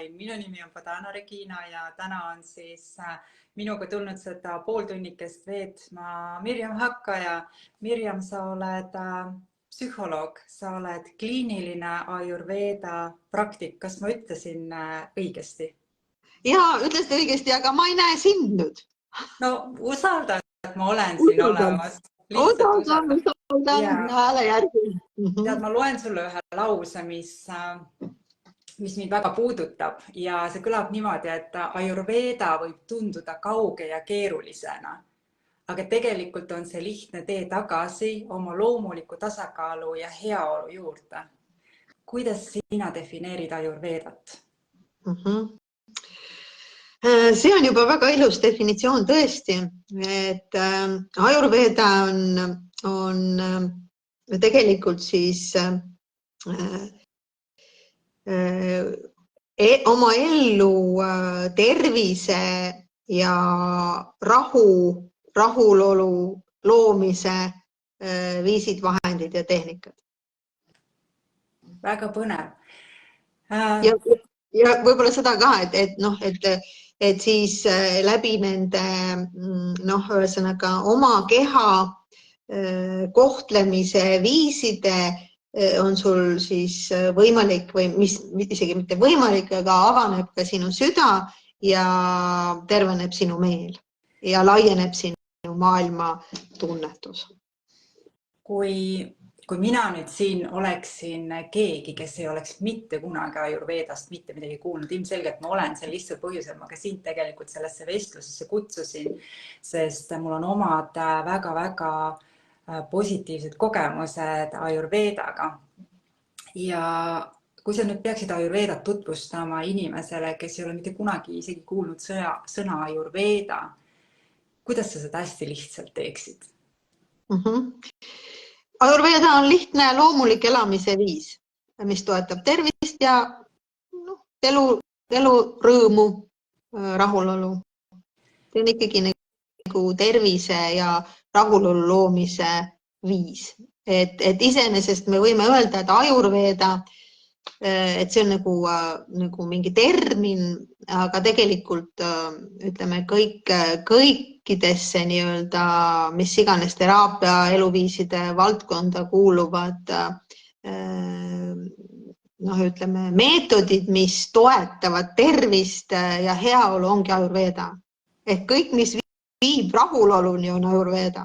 online. Minu nimi on Padana Regina ja täna on siis minuga tulnud seda pooltunnikest veetma Mirjam Hakkaja. Mirjam, sa oled psühholoog, sa oled kliiniline Ayurveda praktik. Kas ma ütlesin õigesti? Jaa, ütlesid õigesti, aga ma ei näe sind nüüd. No usalda, et ma olen siin olemas. Usaldan hääle järgi. Tead, ma loen sulle ühe lause, mis mind väga puudutab ja see kõlab niimoodi, et Ayurveda võib tunduda kauge ja keerulisena, aga tegelikult on see lihtne tee tagasi oma loomuliku tasakaalu ja heaolu juurde. Kuidas sina defineerid Ayurvedat? See on juba väga ilus definitsioon tõesti, et Ayurveda on tegelikult siis oma ellu tervise ja rahulolu loomise viisid, vahendid ja tehnikad. Väga põnev. Ja võib-olla seda ka, et siis läbi nende, ühesõnaga oma keha kohtlemise viiside on sul siis võimalik või isegi mitte võimalik, aga avaneb ka sinu süda ja terveneb sinu meel ja laieneb sinu maailma tunnetus. Kui mina nüüd siin oleksin keegi, kes ei oleks mitte kunagi Ayurvedast mitte midagi kuulnud, ilmselgelt ma olen seal lihtsalt põhjusel, ma ka sind tegelikult sellesse vestlusesse kutsusin, sest mul on omad väga-väga positiivsed kogemused Ayurvedaga. Ja kui sa nüüd peaksid Ayurvedat tutvustama inimesele, kes ei ole mitte kunagi isegi kuulnud sõna Ayurveda, kuidas sa seda hästi lihtsalt teeksid? Ayurveda on lihtne loomulik elamise viis, mis toetab tervist ja elu rõõmu, rahulolu. See on ikkagi nagu tervise ja rahulolu loomise viis. Et iseenesest me võime öelda, et Ayurveda, et see on nagu mingi termin, aga tegelikult ütleme kõikidesse nii-öelda, mis iganes teraapia eluviiside valdkonda kuuluvad ütleme meetodid, mis toetavad tervist ja heaolu, ongi Ayurveda. Ehk kõik, mis viib rahuloluni, on Ayurveda.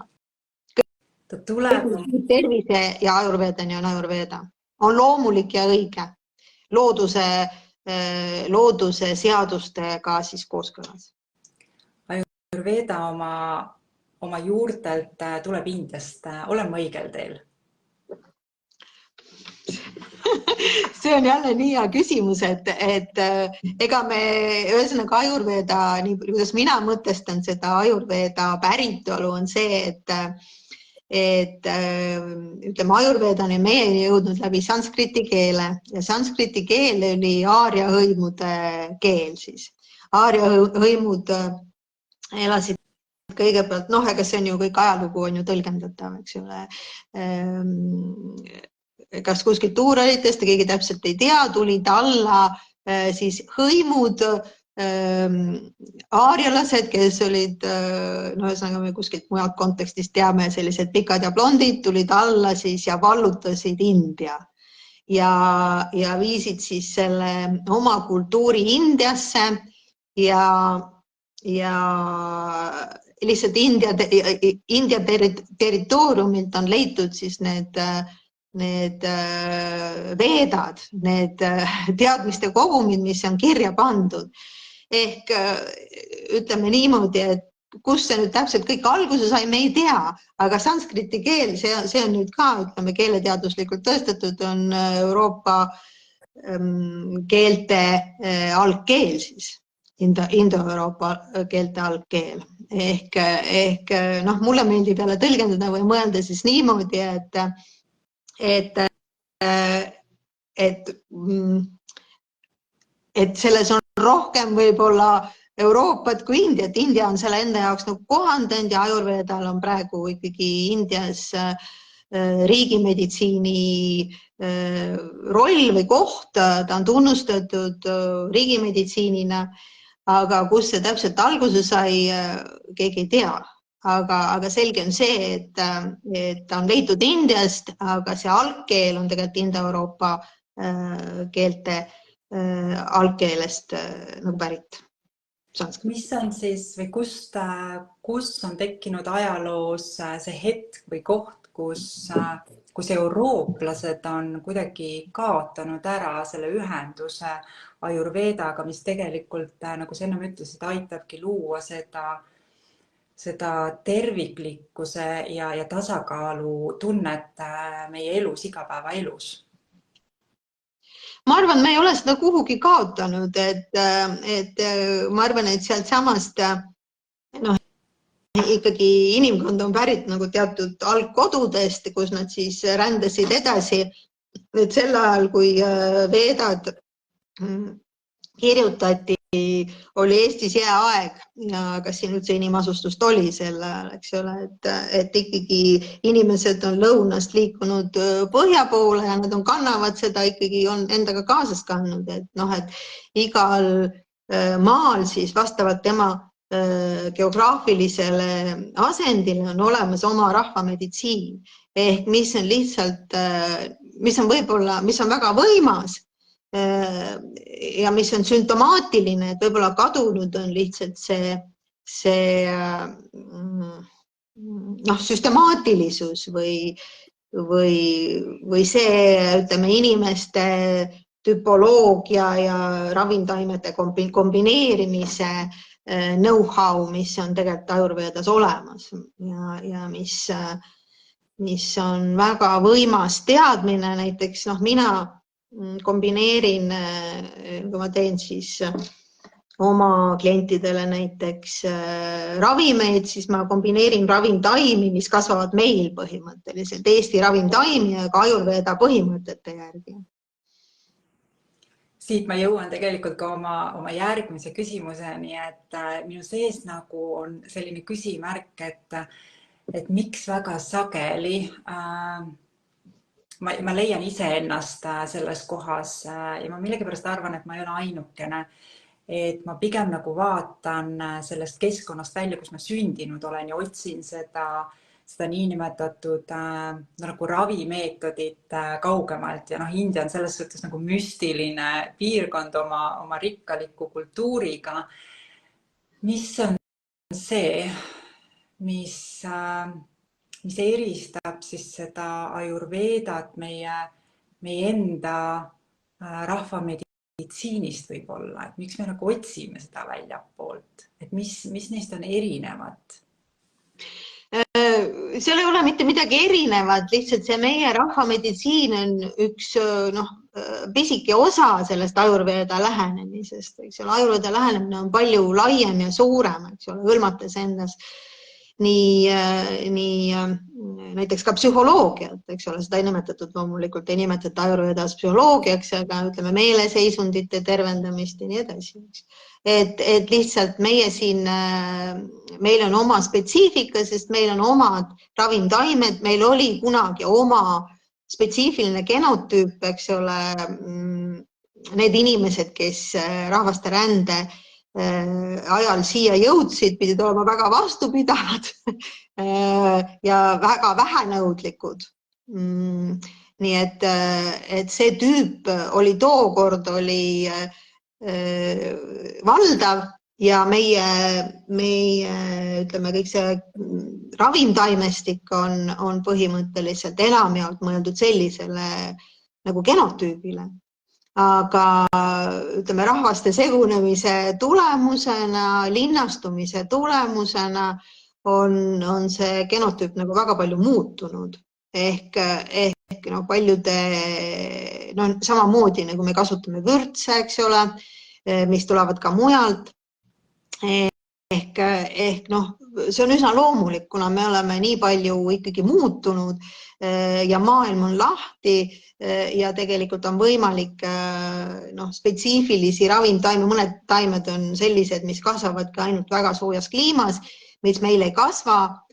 Tervise ja Ayurvedani on Ayurveda. On loomulik ja õige. Looduse seadustega siis kooskõlas. Ayurveda oma juurtelt tuleb Indiast. Olen ma õigel teel? See on jälle nii hea küsimus, et ega me ühesõnaga Ayurveda, nii kuidas mina mõtestan seda Ayurveda päritolu, on see, et ütleme, Ayurvedani meieni jõudnud läbi sanskriti keele ja sanskriti keel oli aaria hõimude keel siis. Aaria hõimud elasid kõigepealt, ega see on ju kõik ajalugu on ju tõlgendatav, eks ole. Kas kuskilt tuuralitest, keegi täpselt ei tea, tulid alla siis hõimud, aarialased, kes olid, ühesõnaga me kuskilt mujalt kontekstist teame, sellised pikad ja blondid tulid alla siis ja vallutasid India ja viisid siis selle oma kultuuri Indiasse ja lihtsalt India territooriumilt on leitud siis need veedad, need teadmiste kogumid, mis on kirja pandud. Ehk ütleme niimoodi, et kus see nüüd täpselt kõik alguse sai, me ei tea, aga sanskriti keel, see on nüüd ka, ütleme, keeleteaduslikult tõestatud, on Euroopa keelte algkeel siis, Indo-Euroopa keelte algkeel. Ehk mulle meeldib jälle tõlgendada või mõelda siis niimoodi, et selles on rohkem võib-olla Euroopat kui Indiat. India on selle enda jaoks nagu kohandanud ja Ayurvedal on praegu ikkagi Indias riigimeditsiini roll või koht, ta on tunnustatud riigimeditsiinina, aga kus see täpselt alguse sai, keegi ei tea. Aga selge on see, et ta on leitud Indiast, aga see algkeel on tegelikult Indoeuroopa keelte algkeelest nagu pärit. Mis on siis või kus on tekkinud ajaloos see hetk või koht, kus eurooplased on kuidagi kaotanud ära selle ühenduse Ayurvedaga, mis tegelikult, nagu sa enne ütlesid, aitabki luua seda terviklikkuse ja tasakaalu tunnet meie elus, igapäevaelus? Ma arvan, me ei ole seda kuhugi kaotanud, et ma arvan, et sealt samast ikkagi inimkond on pärit nagu teatud algkodudest, kus nad siis rändasid edasi. Et sel ajal, kui veedad kirjutati, oli Eestis jääaeg ja kas siin üldse inimasustust oli sel ajal, eks ole, et ikkagi inimesed on lõunast liikunud põhja poole ja nad kannavad seda ikkagi on endaga kaasas kandnud, et igal maal siis vastavalt tema geograafilisele asendile on olemas oma rahvameditsiin ehk mis on lihtsalt, mis on väga võimas ja mis on sümptomaatiline, et võib-olla kadunud on lihtsalt see süstemaatilisus või see, ütleme, inimeste tüpoloogia ja ravimtaimete kombineerimise know-how, mis on tegelikult Ayurvedas olemas ja mis on väga võimas teadmine. Näiteks mina kombineerin, kui ma teen siis oma klientidele näiteks ravimeid, siis ma kombineerin ravimtaimi, mis kasvavad meil põhimõtteliselt Eesti ravimtaimi ja ka Ayurveda põhimõtete järgi. Siit ma jõuan tegelikult ka oma järgmise küsimuseni, et minu sees nagu on selline küsimärk, et miks väga sageli ma leian iseennast selles kohas ja ma millegipärast arvan, et ma ei ole ainukene, et ma pigem nagu vaatan sellest keskkonnast välja, kus ma sündinud olen ja otsin seda niinimetatud nagu ravimeetodit kaugemalt ja India on selles suhtes nagu müstiline piirkond oma rikkaliku kultuuriga. Mis on see, mis eristab siis seda Ayurvedat meie enda rahvameditsiinist võib-olla, et miks me nagu otsime seda väljapoolt, et mis neist on erinevat? Seal ei ole mitte midagi erinevat, lihtsalt see meie rahvameditsiin on üks pisike osa sellest Ayurveda lähenemisest. Ayurveda lähenemine on palju laiem ja suurem, hõlmates endas nii näiteks ka psühholoogiat, eks ole, seda ei nimetatud loomulikult, ei nimetata Ayurvedas psühholoogiaks, aga ütleme meeleseisundite tervendamist ja nii edasi. Et lihtsalt meie siin, meil on oma spetsiifika, sest meil on omad ravimtaimed, meil oli kunagi oma spetsiifiline genotüüp, eks ole, need inimesed, kes rahvaste rände ajal siia jõudsid, pidid olema väga vastupidavad ja väga vähenõudlikud. Nii et see tüüp oli tookord valdav ja meie ütleme, kõik see ravimtaimestik on põhimõtteliselt enamjaolt mõeldud sellisele nagu genotüübile. Aga ütleme, rahvaste segunemise tulemusena, linnastumise tulemusena on see genotüüp nagu väga palju muutunud. Ehk paljude, samamoodi nagu me kasutame vürtse, eks ole, mis tulevad ka mujalt. Ehk see on üsna loomulik, kuna me oleme nii palju ikkagi muutunud ja maailm on lahti ja tegelikult on võimalik spetsiifilisi ravimtaime, mõned taimed on sellised, mis kasvavad ka ainult väga soojas kliimas, mis meil ei kasva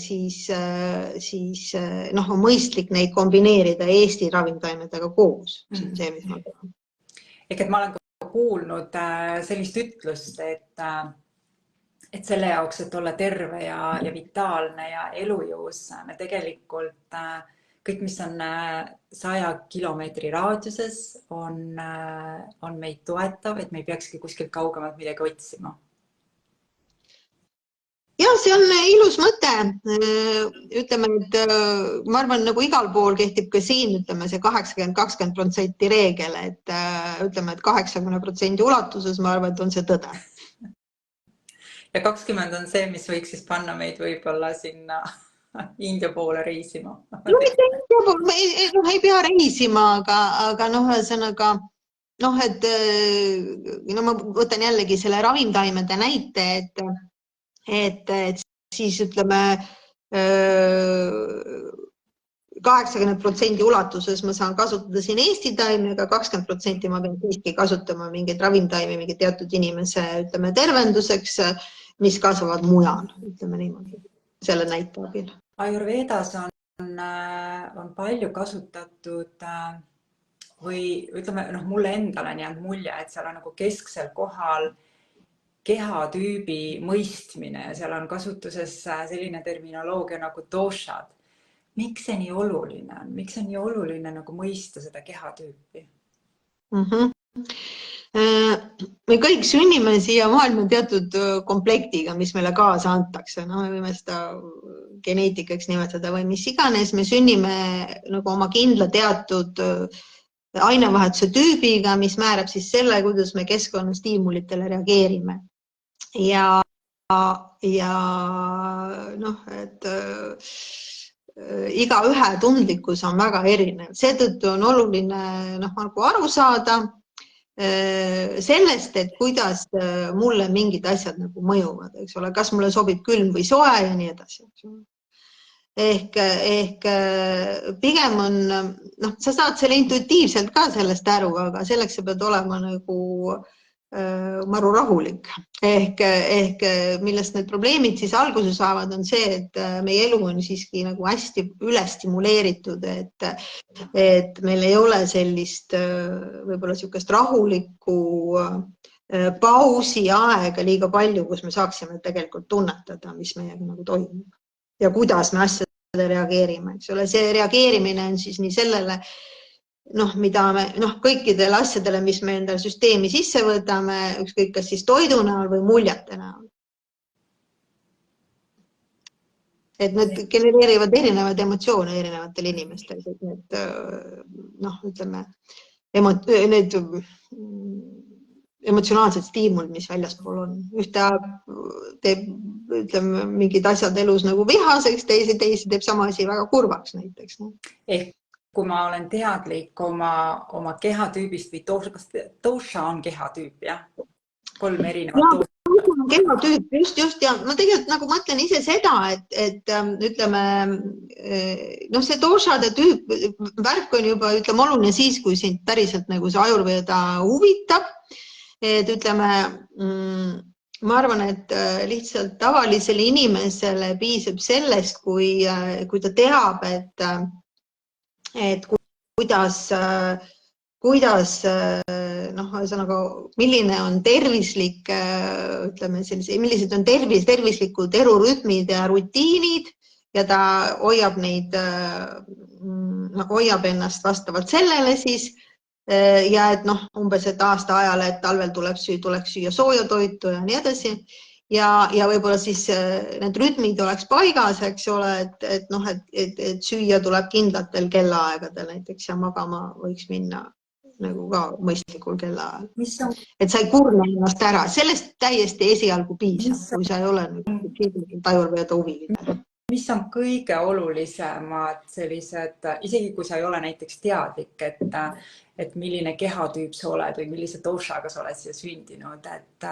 siis noh, on mõistlik neid kombineerida Eesti ravimtaimedega koos. See on see, mis ma tean. Ehk et ma olen ka kuulnud sellist ütlust, et selle jaoks, et olla terve ja vitaalne ja elujõus, me tegelikult kõik, mis on 100 kilomeetri raadiuses, on meid toetav, et me ei peakski kuskilt kaugemalt midagi otsima. Ja, see on ilus mõte. Ütleme, et ma arvan, nagu igal pool kehtib ka siin, ütleme see 80-20% reegel, et ütleme, et 80% ulatuses, ma arvan, et on see tõde. Ja 20 on see, mis võiks siis panna meid võib-olla sinna India poole reisima. No, mitte India poole, ei pea reisima, aga noh, ühesõnaga, noh, et ma võtan jällegi selle ravimtaimede näite, et siis ütleme 80% ulatuses ma saan kasutada siin Eesti taimi, aga 20% ma pean siiski kasutama mingeid ravimtaimi, mingi teatud inimese, ütleme, tervenduseks, mis kasvavad mujal, ütleme niimoodi, selle näite abil. Ayurvedas on palju kasutatud või ütleme, mulle endale on jäänud mulje, et seal on nagu kesksel kohal kehatüübi mõistmine ja seal on kasutuses selline terminoloogia nagu doshad. Miks see nii oluline on? Miks on nii oluline nagu mõista seda kehatüüpi? Me kõik sünnime siia maailma teatud komplektiga, mis meile kaasa antakse. No, me võime seda geneetikaks nimetada või mis iganes. Me sünnime nagu oma kindla teatud ainevahetuse tüübiga, mis määrab siis selle, kuidas me keskkonnastiimulitele reageerime. Ja noh, et iga ühe tundlikkus on väga erinev. Seetõttu on oluline nagu aru saada sellest, et kuidas mulle mingid asjad nagu mõjuvad, eks ole, kas mulle sobib külm või soe ja nii edasi. Ehk pigem on, noh, sa saad selle intuitiivselt ka sellest aru, aga selleks sa pead olema nagu maru rahulik. Ehk millest need probleemid siis alguse saavad, on see, et meie elu on siiski nagu hästi ülestimuleeritud, et meil ei ole sellist võib-olla niisugust rahulikku pausi aega liiga palju, kus me saaksime tegelikult tunnetada, mis meiega nagu toimub ja kuidas me asjadele reageerime. Eks ole, see reageerimine on siis nii sellele, mida me kõikidele asjadele, mis me endale süsteemi sisse võtame, ükskõik kas siis toidu näol või muljete näol. Et need genereerivad erinevaid emotsioone erinevatel inimestel. Need, ütleme, need emotsionaalsed stiimulid, mis väljaspool on. Ühte teeb, ütleme, mingid asjad elus nagu vihaseks, teisi teeb sama asi väga kurvaks näiteks. Kui ma olen teadlik oma kehatüübist või kas dosha on kehatüüp, jah? 3 erinevat dosha. Kehatüüp, just. Ja ma tegelikult nagu mõtlen ise seda, et ütleme, see doshade tüüp värk on juba, ütleme, oluline siis, kui sind päriselt nagu see Ayurveda huvitab. Et ütleme, ma arvan, et lihtsalt tavalisele inimesele piisab sellest, kui ta teab, et kuidas ühesõnaga, milline on tervislik, ütleme, millised on tervislikud elurütmid ja rutiinid ja ta hoiab hoiab ennast vastavalt sellele siis ja et umbes, et aasta ajal, et talvel tuleks süüa sooja toitu ja nii edasi. Ja võib-olla siis need rütmid oleks paigas, eks ole, et süüa tuleb kindlatel kellaaegadel näiteks ja magama võiks minna nagu ka mõistlikul kellaajal. Et sa ei kurne ennast ära. Sellest täiesti esialgu piisab, kui sa ei ole Ayurveda huviline. Mis on kõige olulisemad sellised, isegi kui sa ei ole näiteks teadlik, et milline kehatüüp sa oled või millise doshaga sa oled siia sündinud, et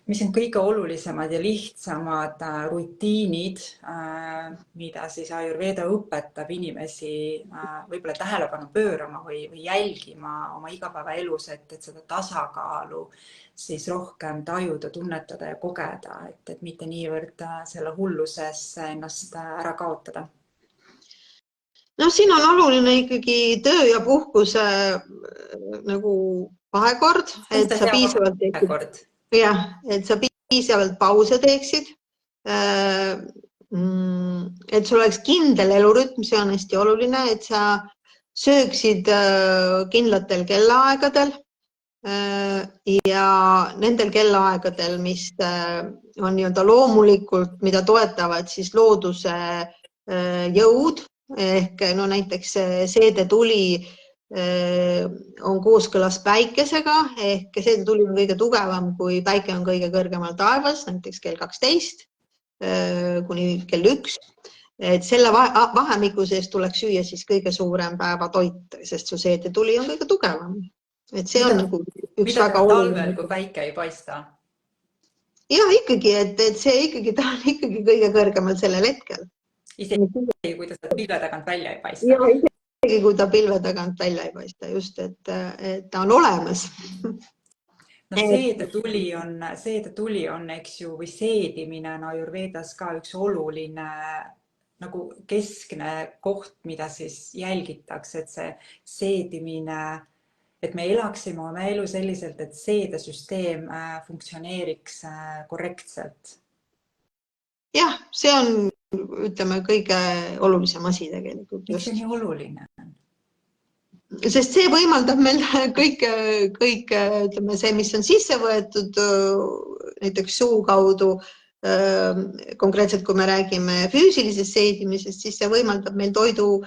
mis on kõige olulisemad ja lihtsamad rutiinid, mida siis Ayurveda õpetab inimesi võib-olla tähelepanu pöörama või jälgima oma igapäevaelus, et seda tasakaalu siis rohkem tajuda, tunnetada ja kogeda, et mitte niivõrd selle hullusesse ennast ära kaotada. No siin on oluline ikkagi töö ja puhkuse nagu vahekord, et sa piisavalt teeksid, jah, et sa piisavalt pause teeksid, et sul oleks kindel elurütm, see on hästi oluline, et sa sööksid kindlatel kellaaegadel ja nendel kellaaegadel, mis on nii-öelda loomulikult, mida toetavad siis looduse jõud, ehk no näiteks seedetuli on kooskõlas päikesega, ehk seedetuli on kõige tugevam, kui päike on kõige kõrgemal taevas, näiteks kell 12 kuni kell 1. Et selle vahemiku sees tuleks süüa siis kõige suurem päevatoit, sest su seedetuli on kõige tugevam. Et see on nagu üks väga oluline. Talvel, kui päike ei paista? Ja ikkagi, et see ikkagi, ta on ikkagi kõige kõrgemal sellel hetkel. Isegi kui ta pilve tagant välja ei paista. Ja isegi kui ta pilve tagant välja ei paista, just, et ta on olemas. No seedetuli on, eks ju, või seedimine on Ayurvedas ka üks oluline nagu keskne koht, mida siis jälgitakse, et see seedimine, et me elaksime oma elu selliselt, et seedesüsteem funktsioneeriks korrektselt. Jah, see on, ütleme, kõige olulisem asi tegelikult. Miks see nii oluline? Sest see võimaldab meil kõik, ütleme, see, mis on sisse võetud näiteks suu kaudu, konkreetselt kui me räägime füüsilisest seedimisest, siis see võimaldab meil toidu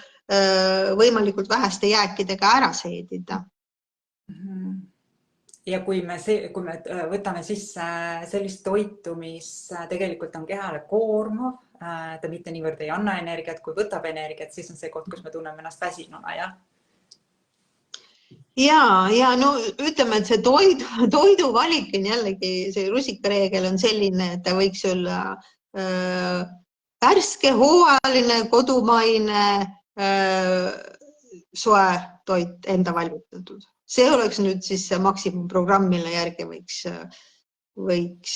võimalikult väheste jääkidega ära seedida. Ja kui me võtame sisse sellist toitu, mis tegelikult on kehale koormav, ta mitte niivõrd ei anna energiat, kui võtab energiat, siis on see koht, kus me tunneme ennast väsinuna, jah? Ja no ütleme, et see toidu valik on jällegi, see rusikareegel on selline, et ta võiks olla värske, hooajaline, kodumaine, soe toit enda valmitatud. See oleks nüüd siis see maksimumprogramm, mille järgi võiks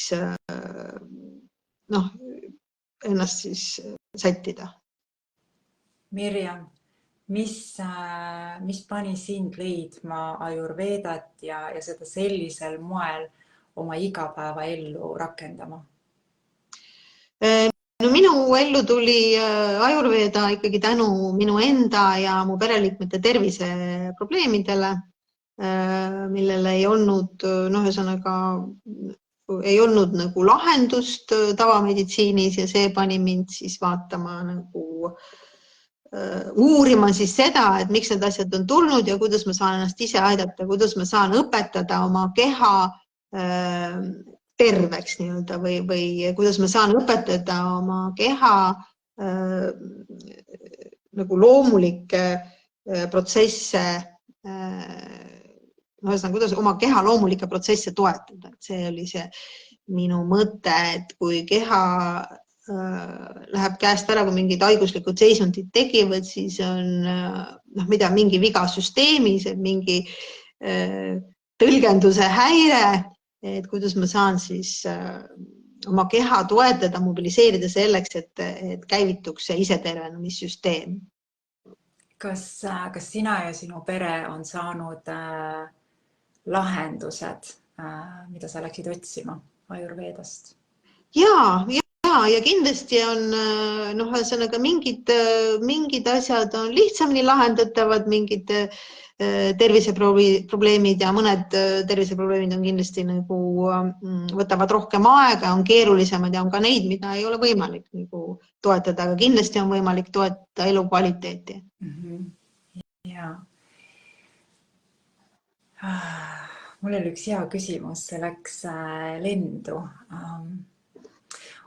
ennast siis sättida. Mirjam, mis pani sind leidma Ayurvedat ja seda sellisel moel oma igapäevaellu rakendama? No minu ellu tuli Ayurveda ikkagi tänu minu enda ja mu pereliikmete terviseprobleemidele, millele ei olnud, ühesõnaga, ei olnud nagu lahendust tavameditsiinis ja see pani mind siis vaatama nagu uurima siis seda, et miks need asjad on tulnud ja kuidas ma saan ennast ise aidata, kuidas ma saan õpetada oma keha terveks nii-öelda või kuidas ma saan õpetada oma keha nagu loomulikke protsesse, kuidas oma keha loomulikke protsesse toetada. See oli see minu mõte, et kui keha läheb käest ära, kui mingid haiguslikud seisundid tekivad, siis on mingi viga süsteemis, mingi tõlgenduse häire, et kuidas ma saan siis oma keha toetada, mobiliseerida selleks, et käivituks see isetervenemissüsteem. Kas sina ja sinu pere on saanud lahendused, mida sa läksid otsima Ayurvedast? Ja kindlasti on, ühesõnaga mingid asjad on lihtsamini lahendatavad, mingid terviseprobleemid ja mõned terviseprobleemid on kindlasti nagu võtavad rohkem aega, on keerulisemad ja on ka neid, mida ei ole võimalik nagu toetada, aga kindlasti on võimalik toetada elukvaliteeti. Ja. Mul oli üks hea küsimus, see läks lendu.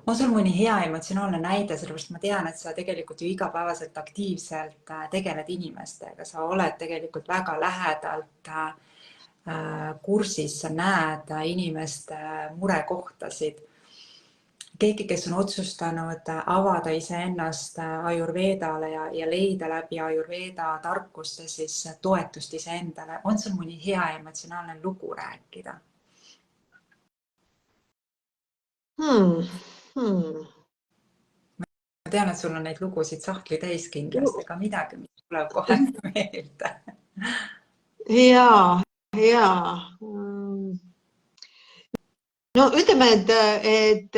on sul mõni hea emotsionaalne näide, sellepärast ma tean, et sa tegelikult ju igapäevaselt aktiivselt tegeled inimestega, sa oled tegelikult väga lähedalt kursis, sa näed inimeste murekohtasid. Keegi, kes on otsustanud avada iseennast Ayurvedale ja leida läbi Ayurveda tarkuste siis toetust iseendale, on sul mõni hea emotsionaalne lugu rääkida? Ma tean, et sul on neid lugusid sahtli täis kindlasti, aga midagi, mis tuleb kohe meelde. Jaa. No ütleme, et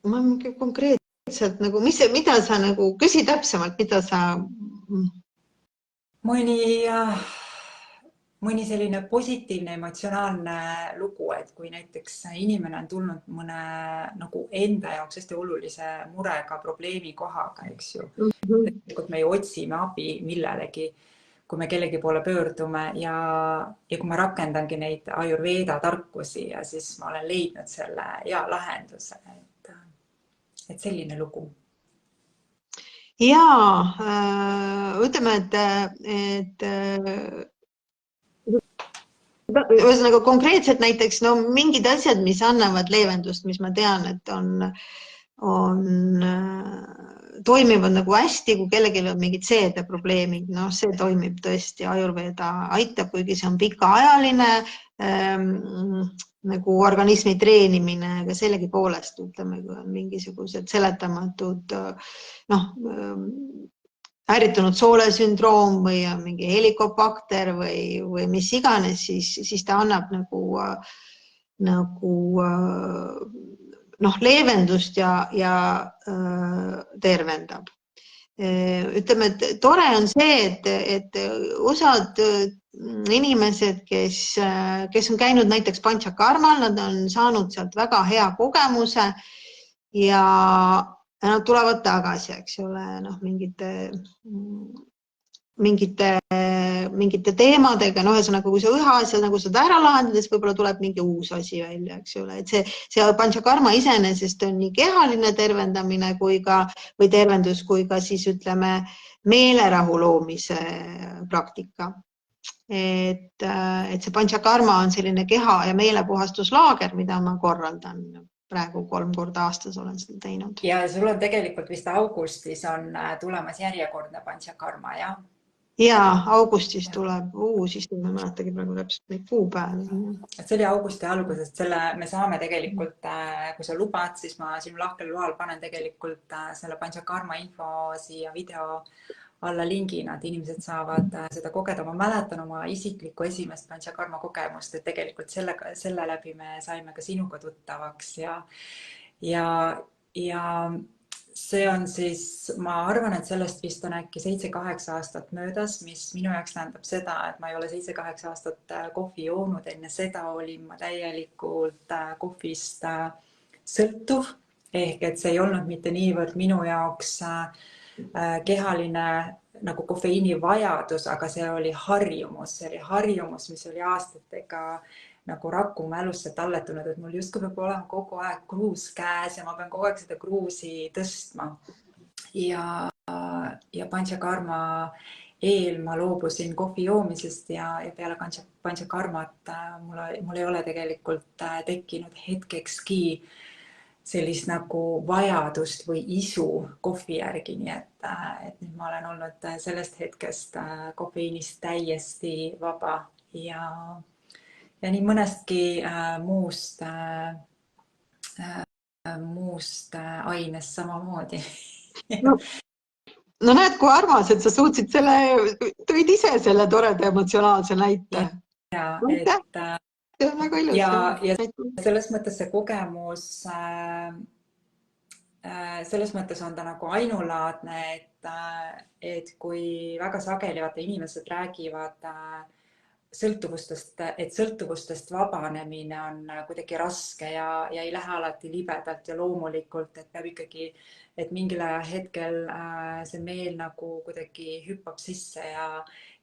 ma mingi konkreetselt nagu, mida sa nagu küsi täpsemalt, mida sa... Mõni selline positiivne emotsionaalne lugu, et kui näiteks inimene on tulnud mõne nagu enda jaoks hästi olulise murega, probleemi kohaga, eks ju. Tegelikult me ju otsime abi millelegi, kui me kellegi poole pöördume ja kui ma rakendangi neid Ayurveda tarkusi ja siis ma olen leidnud selle hea lahenduse, et selline lugu. Jaa, ütleme, et ühesõnaga konkreetselt näiteks mingid asjad, mis annavad leevendust, mis ma tean, et toimivad nagu hästi, kui kellelgi on mingid seedeprobleemid, see toimib tõesti, Ayurveda aitab, kuigi see on pikaajaline nagu organismi treenimine, aga sellegipoolest ütleme, kui on mingisugused seletamatud ärritunud soolesündroom või mingi helikobakter või mis iganes, siis ta annab leevendust ja tervendab. Ütleme, et tore on see, et osad inimesed, kes on käinud näiteks Panchakarmal, nad on saanud sealt väga hea kogemuse ja nad tulevad tagasi, eks ole, mingite teemadega, ühesõnaga, kui sa ühe asja nagu seda ära lahendades, võib-olla tuleb mingi uus asi välja, eks ole, et see Panchakarma iseenesest on nii kehaline tervendamine või tervendus, kui ka siis ütleme meelerahu loomise praktika. Et see Panchakarma on selline keha- ja meelepuhastuslaager, mida ma korraldan. Praegu 3 korda aastas olen seda teinud. Ja sul on tegelikult vist augustis on tulemas järjekordne Panchakarma, jah? Jaa, augustis tuleb uus, siis ma ei mäletagi praegu täpselt neid kuupäevi. See oli augusti alguses, me saame tegelikult, kui sa lubad, siis ma sinu lahkel loal panen tegelikult selle Panchakarma info siia video alla lingina, et inimesed saavad seda kogeda. Ma mäletan oma isiklikku esimest Panchakarma kogemust, et tegelikult selle läbi me saime ka sinuga tuttavaks ja see on siis, ma arvan, et sellest vist on äkki 7-8 aastat möödas, mis minu jaoks tähendab seda, et ma ei ole 7-8 aastat kohvi joonud. Enne seda olin ma täielikult kohvist sõltuv ehk et see ei olnud mitte niivõrd minu jaoks kehaline nagu kofeiini vajadus, aga see oli harjumus, mis oli aastatega nagu rakumälusse talletunud, et mul justkui peab olema kogu aeg kruus käes ja ma pean kogu aeg seda kruusi tõstma. Ja Panchakarma eel ma loobusin kohvi joomisest ja peale Panchakarmat mul ei ole tegelikult tekkinud hetkekski sellist nagu vajadust või isu kohvi järgi, nii et nüüd ma olen olnud sellest hetkest kofeiinist täiesti vaba ja nii mõnestki muust ainest samamoodi. No näed, kui armas, et sa suutsid tõid ise selle toreda emotsionaalse näite. See on väga ilus. Ja selles mõttes see kogemus, selles mõttes on ta nagu ainulaadne, et kui väga sageli inimesed räägivad et sõltuvustest vabanemine on kuidagi raske ja ei lähe alati libedalt ja loomulikult, et peab ikkagi, et mingil hetkel see meel nagu kuidagi hüppab sisse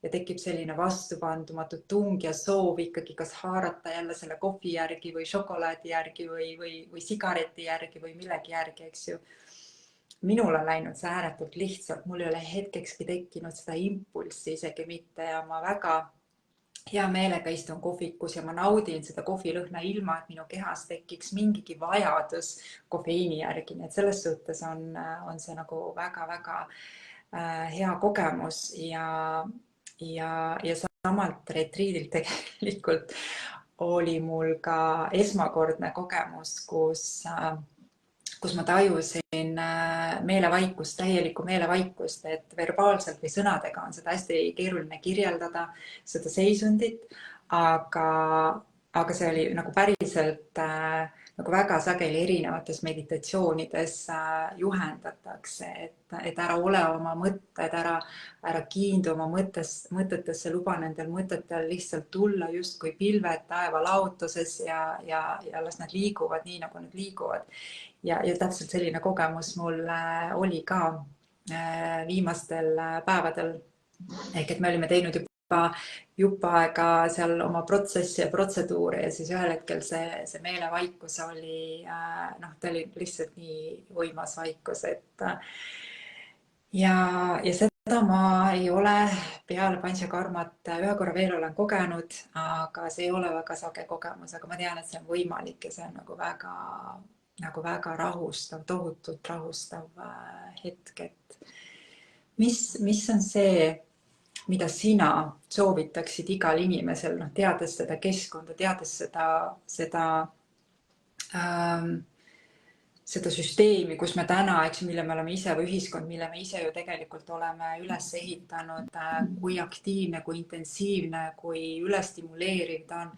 ja tekib selline vastupandumatu tung ja soov ikkagi kas haarata jälle selle kohvi järgi või šokolaadi järgi või sigareti järgi või millegi järgi, eks ju. Minul on läinud see ääretult lihtsalt, mul ei ole hetkekski tekkinud seda impulssi isegi mitte ja ma väga hea meelega istun kohvikus ja ma naudin seda kohvilõhna ilma, et minu kehas tekiks mingigi vajadus kofeiini järgi. Nii et selles suhtes on see nagu väga-väga hea kogemus ja samalt retriidilt tegelikult oli mul ka esmakordne kogemus, kus ma tajusin meelevaikust, täielikku meelevaikust, et verbaalselt või sõnadega on seda hästi keeruline kirjeldada, seda seisundit, aga see oli nagu päriselt nagu väga sageli erinevates meditatsioonides juhendatakse, et ära ole oma mõtted, ära kiindu oma mõtetesse, luba nendel mõtetel lihtsalt tulla justkui pilved taeva laotuses ja las nad liiguvad nii, nagu nad liiguvad. Ja täpselt selline kogemus mul oli ka viimastel päevadel. Ehk et me olime teinud juba aega seal oma protsessi ja protseduure ja siis ühel hetkel see meelevaikus oli, ta oli lihtsalt nii võimas vaikus, et ja seda ma ei ole peale Panchakarmat ühe korra veel olen kogenud, aga see ei ole väga sage kogemus, aga ma tean, et see on võimalik ja see on nagu väga rahustav, tohutult rahustav hetk, et mis on see, mida sina soovitaksid igal inimesel, teades seda keskkonda, teades seda süsteemi, kus me täna, eks, mille me oleme ise või ühiskond, mille me ise ju tegelikult oleme üles ehitanud, kui aktiivne, kui intensiivne, kui ülestimuleeriv ta on.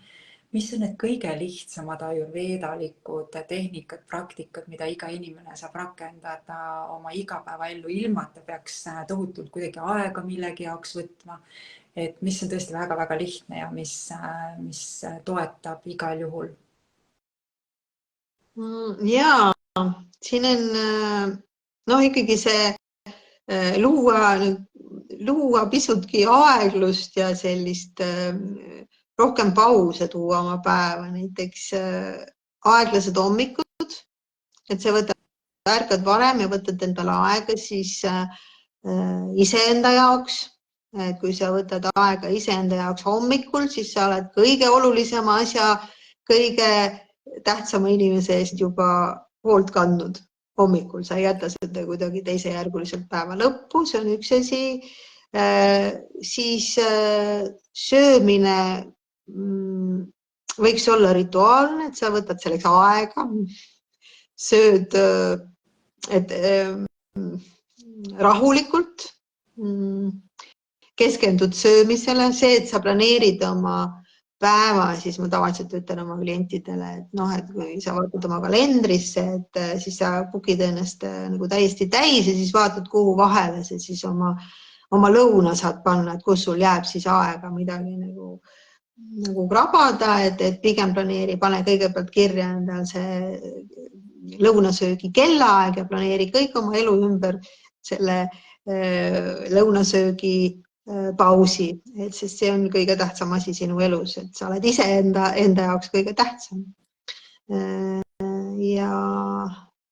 Mis on need kõige lihtsamad ajurveedalikud tehnikad, praktikad, mida iga inimene saab rakendada oma igapäevaellu, ilma et ta peaks tohutult kuidagi aega millegi jaoks võtma, et mis on tõesti väga-väga lihtne ja mis toetab igal juhul? Jaa, siin on ikkagi see luua pisutki aeglust ja sellist rohkem pause tuua oma päeva, näiteks aeglased hommikud, et sa ärkad varem ja võtad endale aega siis iseenda jaoks. Et kui sa võtad aega iseenda jaoks hommikul, siis sa oled kõige olulisema asja, kõige tähtsama inimese eest juba hoolt kandnud hommikul. Sa ei jäta seda kuidagi teisejärguliselt päeva lõppu, see on üks asi. Siis söömine võiks olla rituaalne, et sa võtad selleks aega, sööd rahulikult, keskendud söömisele, see, et sa planeerid oma päeva, siis ma tavaliselt ütlen oma klientidele, et kui sa vaatad oma kalendrisse, et siis sa bookid ennast nagu täiesti täis ja siis vaatad, kuhu vahele sa siis oma lõuna saad panna, et kus sul jääb siis aega midagi nagu krabada, et pigem pane kõigepealt kirja endal see lõunasöögi kellaaeg ja planeeri kõik oma elu ümber selle lõunasöögi pausi, et sest see on kõige tähtsam asi sinu elus, et sa oled ise enda jaoks kõige tähtsam. Ja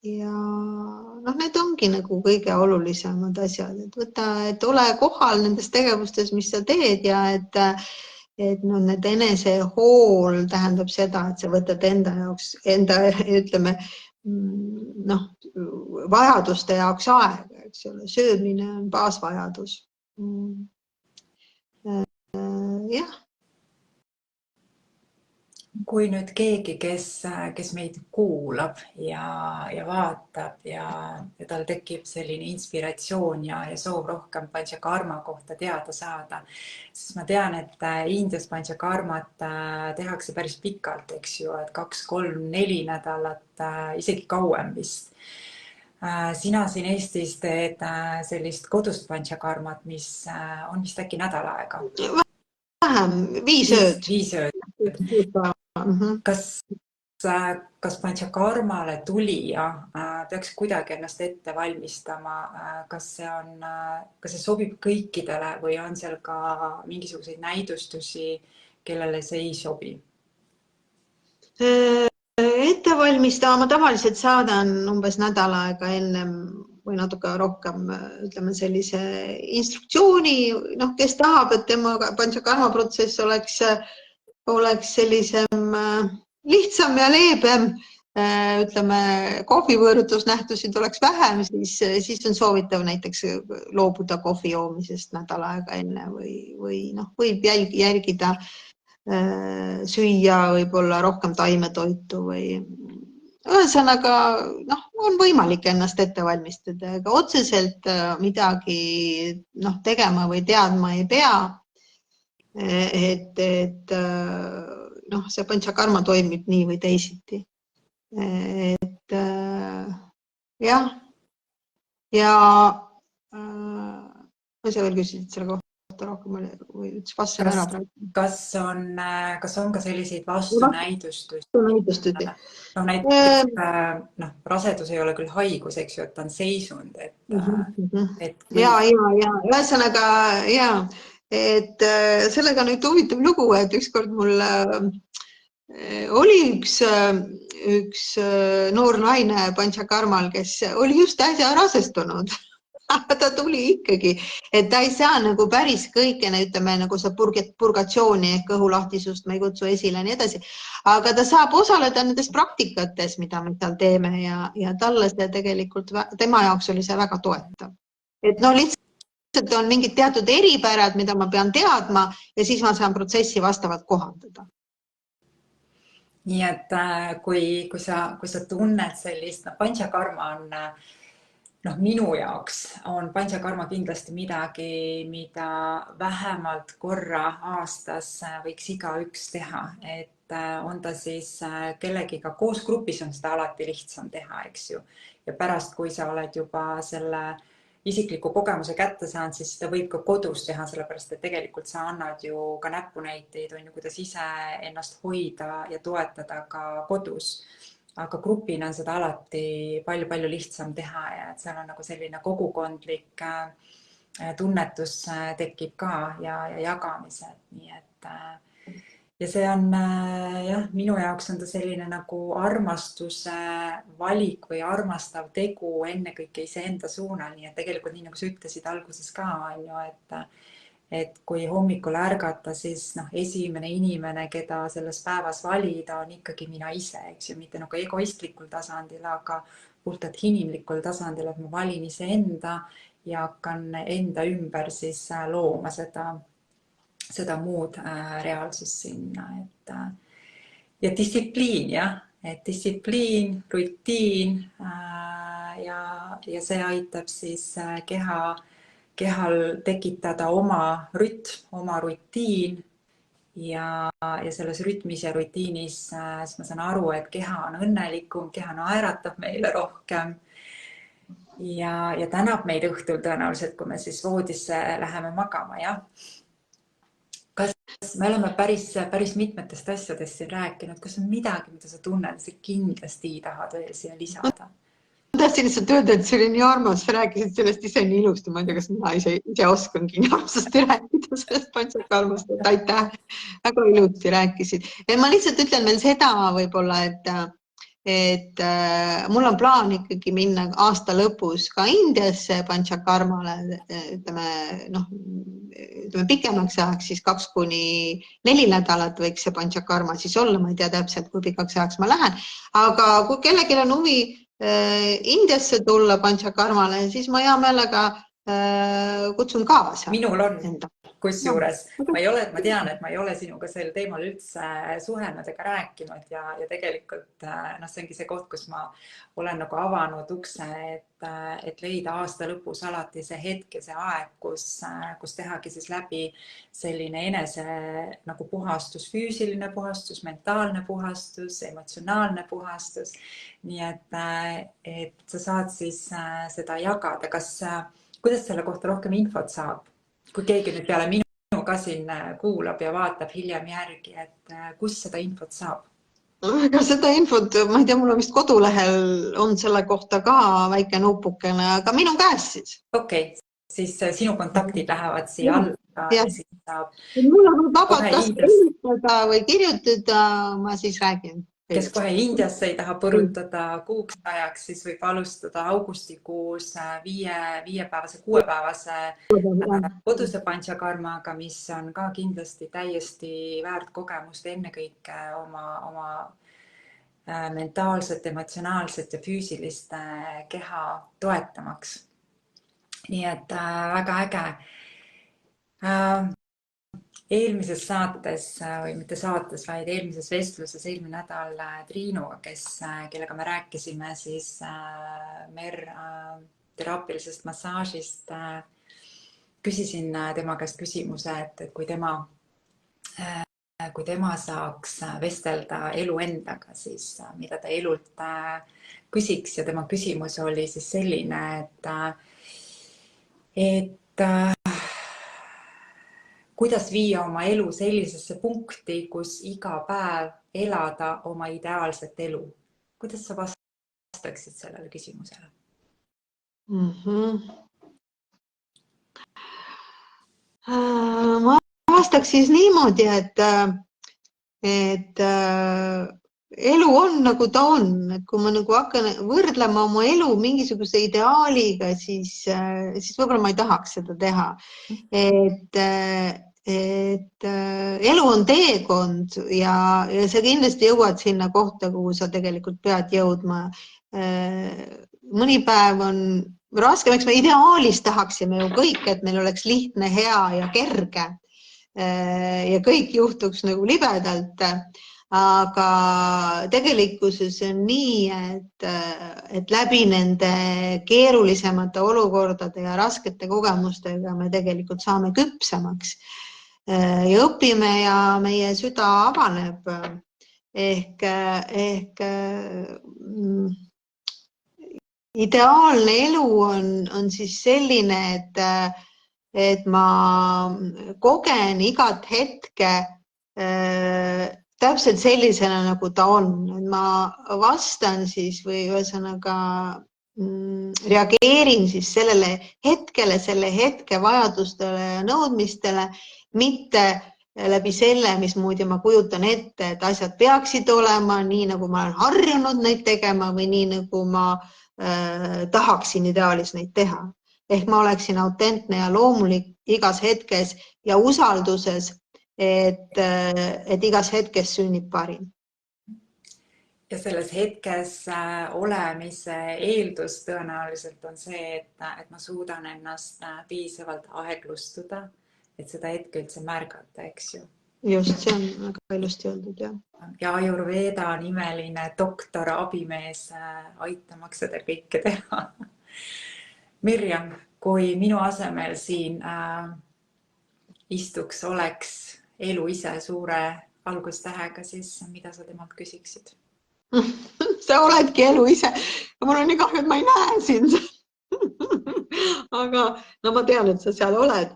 need ongi nagu kõige olulisemad asjad, et ole kohal nendes tegevustes, mis sa teed ja et need enesehool tähendab seda, et sa võtad enda jaoks, ütleme, vajaduste jaoks aega, eks ole, söömine on baasvajadus. Jah. Kui nüüd keegi, kes meid kuulab ja vaatab ja tal tekib selline inspiratsioon ja soov rohkem Panchakarma kohta teada saada, siis ma tean, et Indias Panchakarmat tehakse päris pikalt, eks ju, et 2, 3, 4 nädalat, isegi kauem vist. Sina siin Eestis teed sellist kodust Panchakarmat, mis on vist äkki nädal aega. Vähem, 5 ööd. 5 ööd. Kas kas Panchakarmale tulija peaks kuidagi ennast ette valmistama, kas see sobib kõikidele või on seal ka mingisuguseid näidustusi, kellele see ei sobi? Ette valmistama ma tavaliselt saadan umbes nädal aega ennem või natuke rohkem, ütleme sellise instruktsiooni, kes tahab, et tema Panchakarma protsess oleks sellisem lihtsam ja leebem, ütleme, kohvivõõrutusnähtusid oleks vähem, siis on soovitav näiteks loobuda kohvi joomisest nädal aega enne või võib jälgida süüa võib-olla rohkem taimetoitu või ühesõnaga, on võimalik ennast ette valmistada, aga otseselt midagi tegema või teadma ei pea. Et see Panchakarma toimib nii või teisiti. Et jah, ja ma sa veel küsisid selle kohta rohkem või ütles vastasin ära praegu. Kas on ka selliseid vastunäidustusi? Näiteks rasedus ei ole küll haigus, eks ju, et ta on seisund. Ja, ühesõnaga, et sellega nüüd huvitav lugu, et ükskord mul oli üks noor naine Panchakarmal, kes oli just äsja rasestunud. Ta tuli ikkagi, et ta ei saa nagu päris kõike, ütleme, nagu see purgatsiooni ehk õhulahtisust, ma ei kutsu esile ja nii edasi, aga ta saab osaleda nendes praktikates, mida me seal teeme ja talle see tegelikult, tema jaoks oli see väga toetav. Et lihtsalt on mingid teatud eripärad, mida ma pean teadma ja siis ma saan protsessi vastavalt kohandada. Nii et kui sa tunned sellist, Panchakarma on minu jaoks on Panchakarma kindlasti midagi, mida vähemalt korra aastas võiks igaüks teha, et on ta siis kellegiga koos grupis on seda alati lihtsam teha, eks ju. Ja pärast, kui sa oled juba selle isikliku kogemuse kätte saanud, siis seda võib ka kodus teha, sellepärast et tegelikult sa annad ju ka näpunäiteid, kuidas ise ennast hoida ja toetada ka kodus. Aga grupina on seda alati palju-palju lihtsam teha ja et seal on nagu selline kogukondlik tunnetus tekib ka ja jagamised. Nii et ja see on jah, minu jaoks on ta selline nagu armastuse valik või armastav tegu ennekõike iseenda suunal. Nii et tegelikult nii nagu sa ütlesid alguses ka, on ju, et kui hommikul ärgata, siis esimene inimene, keda selles päevas valida, on ikkagi mina ise, eks ju, mitte nagu egoistlikul tasandil, aga puhtalt inimlikul tasandil, et ma valin iseenda ja hakkan enda ümber siis looma seda muud reaalsust sinna. Ja distsipliin, jah, et distsipliin, rutiin ja see aitab siis kehal tekitada oma rütm, oma rutiin ja selles rütmis ja rutiinis siis ma saan aru, et keha on õnnelikum, keha naeratab meile rohkem ja tänab meid õhtul tõenäoliselt, kui me siis voodisse läheme magama, jah. Kas me oleme päris mitmetest asjadest siin rääkinud, kas on midagi, mida sa tunned, sa kindlasti tahad veel siia lisada? Ma tahtsin lihtsalt öelda, et see oli nii armas, sa rääkisid sellest ise nii ilusti, ma ei tea, kas mina ise oskangi nii armsasti rääkida sellest Panchakarmast, et aitäh, väga ilusti rääkisid. Ja ma lihtsalt ütlen veel seda võib-olla, et mul on plaan ikkagi minna aasta lõpus ka Indiasse Panchakarmale, ütleme pikemaks ajaks, siis 2 kuni 4 nädalat võiks see Panchakarma siis olla, ma ei tea täpselt, kui pikaks ajaks ma lähen, aga kui kellelgi on huvi Indiasse tulla Panchakarmale, siis ma hea meelega kutsun kaasa. Minul on, kusjuures ma tean, et ma ei ole sinuga sel teemal üldse suhelnud ega rääkinud ja tegelikult see ongi see koht, kus ma olen nagu avanud ukse, et leida aasta lõpus alati see hetk ja see aeg, kus tehagi siis läbi selline enese nagu puhastus, füüsiline puhastus, mentaalne puhastus, emotsionaalne puhastus. Nii et sa saad siis seda jagada. Kuidas selle kohta rohkem infot saab? Kui keegi nüüd peale minu ka siin kuulab ja vaatab hiljem järgi, et kus seda infot saab? Ega seda infot, ma ei tea, mul on vist kodulehel on selle kohta ka väike nupukene, aga minu käes siis. Okei, siis sinu kontaktid lähevad siia alla ja siis saab mul on vabalt kohe kas Indiast, kirjutada või kirjutada, ma siis räägin. kes kohe Indiasse ei taha põrutada kuuks ajaks, siis võib alustada augustikuus 5-päevase, 6-päevase koduse panchakarmaga, mis on ka kindlasti täiesti väärt kogemust ennekõike oma mentaalset, emotsionaalset ja füüsilist keha toetamaks. Nii et väga äge. Eelmises saates või mitte saates, vaid eelmises vestluses eelmine nädal Triinuga, kellega me rääkisime siis teraapilisest massaažist, küsisin tema käest küsimuse, et kui tema saaks vestelda elu endaga, siis mida ta elult küsiks, ja tema küsimus oli siis selline, et kuidas viia oma elu sellisesse punkti, kus iga päev elada oma ideaalset elu. Kuidas sa vastaksid sellele küsimusele? Ma vastaks siis niimoodi, et elu on nagu ta on, et kui ma nagu hakkan võrdlema oma elu mingisuguse ideaaliga, siis võib-olla ma ei tahaks seda teha. Et elu on teekond ja sa kindlasti jõuad sinna kohta, kuhu sa tegelikult pead jõudma. Mõni päev on raske, eks me ideaalis tahaksime ju kõik, et meil oleks lihtne, hea ja kerge ja kõik juhtuks nagu libedalt. Aga tegelikkuses on nii, et läbi nende keerulisemate olukordade ja raskete kogemustega me tegelikult saame küpsemaks ja õpime ja meie süda avaneb. Ehk ideaalne elu on siis selline, et ma kogen igat hetke täpselt sellisena, nagu ta on. Ma vastan siis või ühesõnaga reageerin siis sellele hetkele, selle hetke vajadustele ja nõudmistele, mitte läbi selle, mismoodi ma kujutan ette, et asjad peaksid olema nii, nagu ma olen harjunud neid tegema või nii, nagu ma tahaksin ideaalis neid teha. Ehk ma oleksin autentne ja loomulik igas hetkes ja usalduses, et igas hetkes sünnib parim. Ja selles hetkes olemise eeldus tõenäoliselt on see, et ma suudan ennast piisavalt aeglustuda, et seda hetke üldse märgata, eks ju. Just, see on väga ilusti öeldud, jah. Ja Ayurveda nimeline doktor, abimees aitamaks seda kõike teha. Mirjam, kui minu asemel siin istuks, oleks elu ise suure algustähega, siis mida sa temalt küsiksid? Sa oledki elu ise. Mul on nii kahju, et ma ei näe sind. Aga no ma tean, et sa seal oled.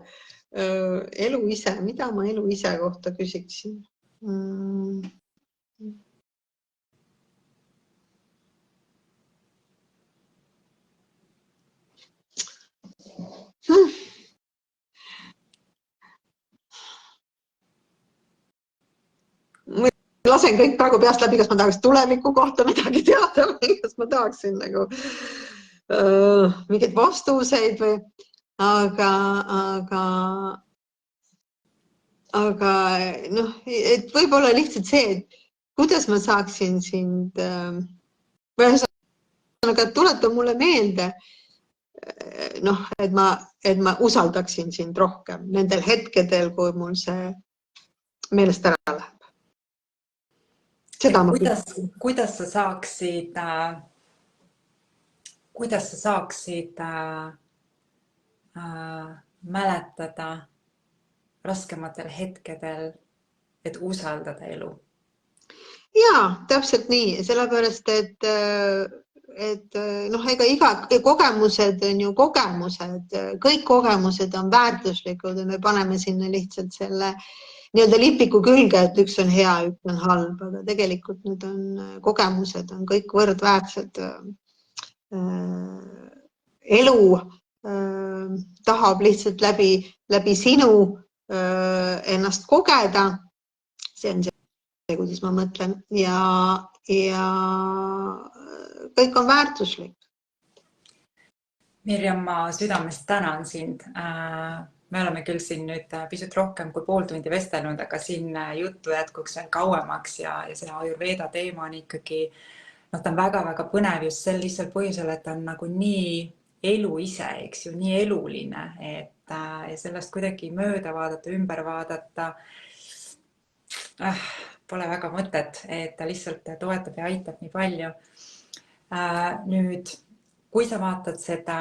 Elu ise, mida ma elu ise kohta küsiksin? Lasen kõik praegu peast läbi, kas ma tahaks tuleviku kohta midagi teada või kas ma tahaksin nagu mingeid vastuseid või aga noh, et võib-olla lihtsalt see, et kuidas ma saaksin sind tuleta mulle meelde, noh, et ma usaldaksin sind rohkem nendel hetkedel, kui mul see meelest ära läheb. Kuidas sa saaksid mäletada raskematel hetkedel, et usaldada elu? Jaa, täpselt nii, sellepärast, et noh, ega iga kogemused on ju kogemused, kõik kogemused on väärtuslikud ja me paneme sinna lihtsalt selle nii-öelda lipiku külge, et üks on hea, üks on halb, aga tegelikult need on kogemused on kõik võrdväärsed. Elu tahab lihtsalt läbi sinu ennast kogeda. See on see, kuidas ma mõtlen ja kõik on väärtuslik. Mirjam, ma südamest tänan sind. Me oleme küll siin nüüd pisut rohkem kui pool tundi vestelnud, aga siin juttu jätkuks veel kauemaks ja see Ayurveda teema on ikkagi, ta on väga-väga põnev just sel lihtsal põhjusel, et ta on nagu nii elu ise, eks ju, nii eluline, et sellest kuidagi mööda vaadata, ümber vaadata pole väga mõtet, et ta lihtsalt toetab ja aitab nii palju. Nüüd, kui sa vaatad seda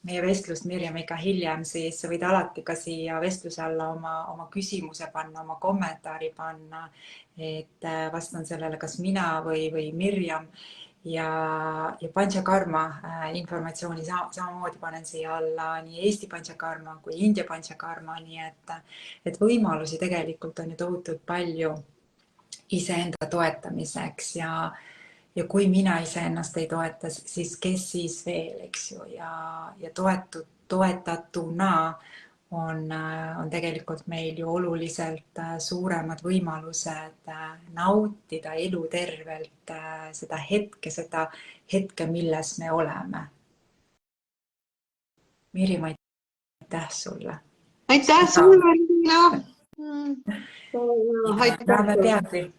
meie vestlust Mirjamiga hiljem, siis võid alati ka siia vestluse alla oma küsimuse panna, oma kommentaari panna, et vastan sellele kas mina või Mirjam ja Panchakarma informatsiooni samamoodi panen siia alla nii Eesti Panchakarma kui India Panchakarma, nii et võimalusi tegelikult on ju tohutult palju iseenda toetamiseks ja kui mina iseennast ei toeta, siis kes siis veel, eks ju, ja toetatuna on tegelikult meil ju oluliselt suuremad võimalused nautida elu tervelt seda hetke, milles me oleme. Mirjam, aitäh sulle. Aitäh sulle, Liina. Näeme peagi.